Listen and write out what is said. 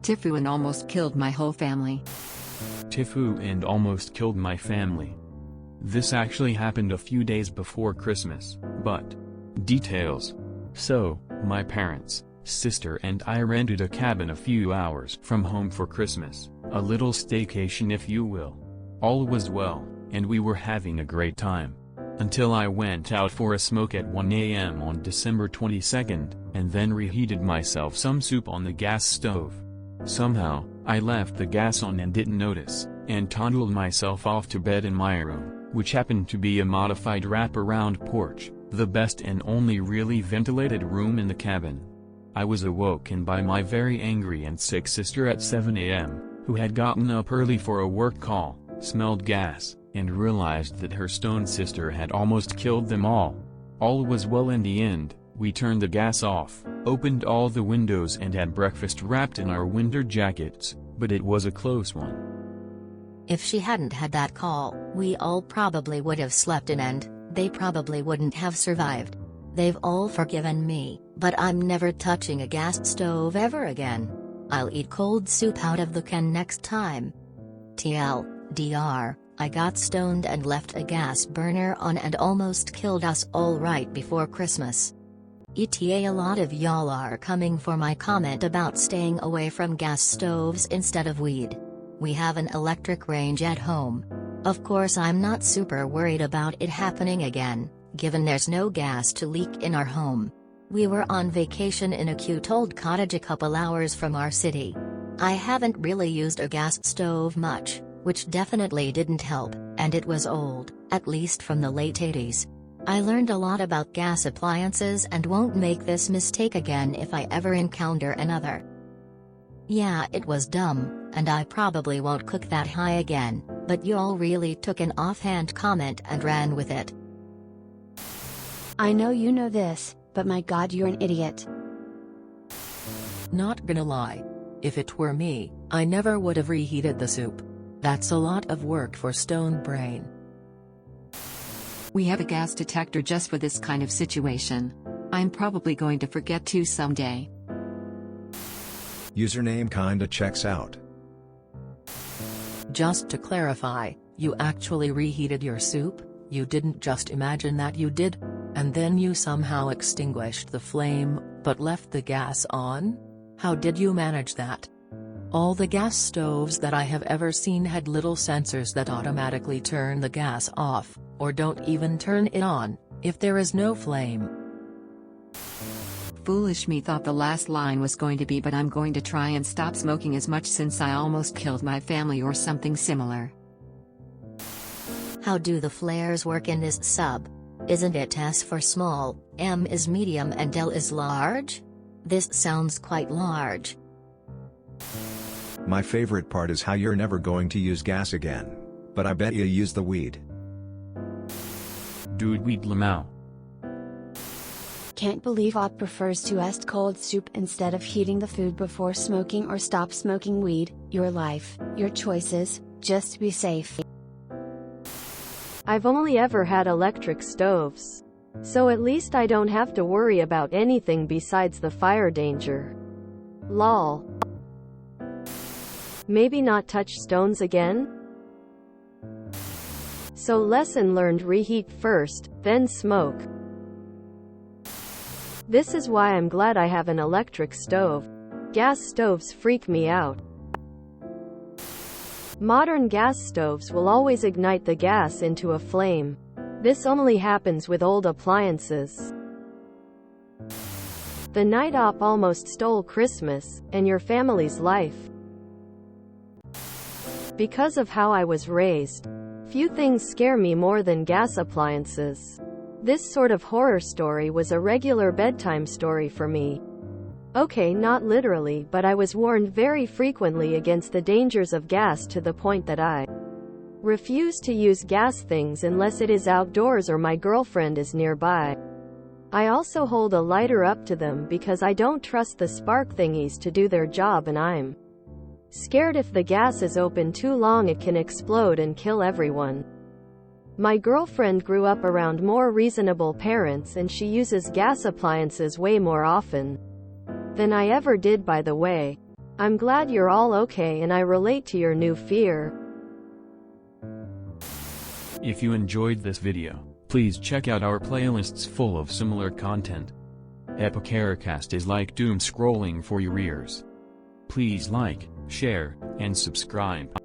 TIFU and almost killed my whole family. TIFU and almost killed my family. This actually happened a few days before Christmas, but details. So, my parents, sister and I rented a cabin a few hours from home for Christmas, a little staycation if you will. All was well, and we were having a great time. Until I went out for a smoke at 1 a.m. on December 22nd, and then reheated myself some soup on the gas stove. Somehow, I left the gas on and didn't notice, and toddled myself off to bed in my room, which happened to be a modified wraparound porch, the best and only really ventilated room in the cabin. I was awoken by my very angry and sick sister at 7 a.m., who had gotten up early for a work call, smelled gas, and realized that her stone sister had almost killed them all. All was well in the end. We turned the gas off, opened all the windows and had breakfast wrapped in our winter jackets, but it was a close one. If she hadn't had that call, we all probably would have slept in and they probably wouldn't have survived. They've all forgiven me, but I'm never touching a gas stove ever again. I'll eat cold soup out of the can next time. TLDR, I got stoned and left a gas burner on and almost killed us all right before Christmas. ETA, a lot of y'all are coming for my comment about staying away from gas stoves instead of weed. We have an electric range at home. Of course I'm not super worried about it happening again, given there's no gas to leak in our home. We were on vacation in a cute old cottage a couple hours from our city. I haven't really used a gas stove much, which definitely didn't help, and it was old, at least from the late 80s. I learned a lot about gas appliances and won't make this mistake again if I ever encounter another. Yeah, it was dumb, and I probably won't cook that high again, but y'all really took an offhand comment and ran with it. I know you know this, but my god, you're an idiot. Not gonna lie. If it were me, I never would have reheated the soup. That's a lot of work for stone brain. We have a gas detector just for this kind of situation. I'm probably going to forget to someday. Username kinda checks out. Just to clarify, you actually reheated your soup? You didn't just imagine that you did? And then you somehow extinguished the flame, but left the gas on? How did you manage that? All the gas stoves that I have ever seen had little sensors that automatically turn the gas off, or don't even turn it on, if there is no flame. Foolish me thought the last line was going to be, but I'm going to try and stop smoking as much since I almost killed my family or something similar. How do the flares work in this sub? Isn't it S for small, M is medium and L is large? This sounds quite large. My favorite part is how you're never going to use gas again. But I bet you use the weed. Dude, weed lamau. Can't believe Op prefers to eat cold soup instead of heating the food before smoking or stop smoking weed. Your life, your choices, just be safe. I've only ever had electric stoves. So at least I don't have to worry about anything besides the fire danger. Lol. Maybe not touch stones again? So lesson learned, reheat first, then smoke. This is why I'm glad I have an electric stove. Gas stoves freak me out. Modern gas stoves will always ignite the gas into a flame. This only happens with old appliances. The night Op almost stole Christmas, and your family's life. Because of how I was raised, few things scare me more than gas appliances. This sort of horror story was a regular bedtime story for me. Okay, not literally, but I was warned very frequently against the dangers of gas to the point that I refuse to use gas things unless it is outdoors or my girlfriend is nearby. I also hold a lighter up to them because I don't trust the spark thingies to do their job, and I'm scared if the gas is open too long it can explode and kill everyone. My girlfriend grew up around more reasonable parents and she uses gas appliances way more often than I ever did, by the way. I'm glad you're all okay and I relate to your new fear. If you enjoyed this video, please check out our playlists full of similar content. Epicaricast is like doom scrolling for your ears. Please like, share, and subscribe.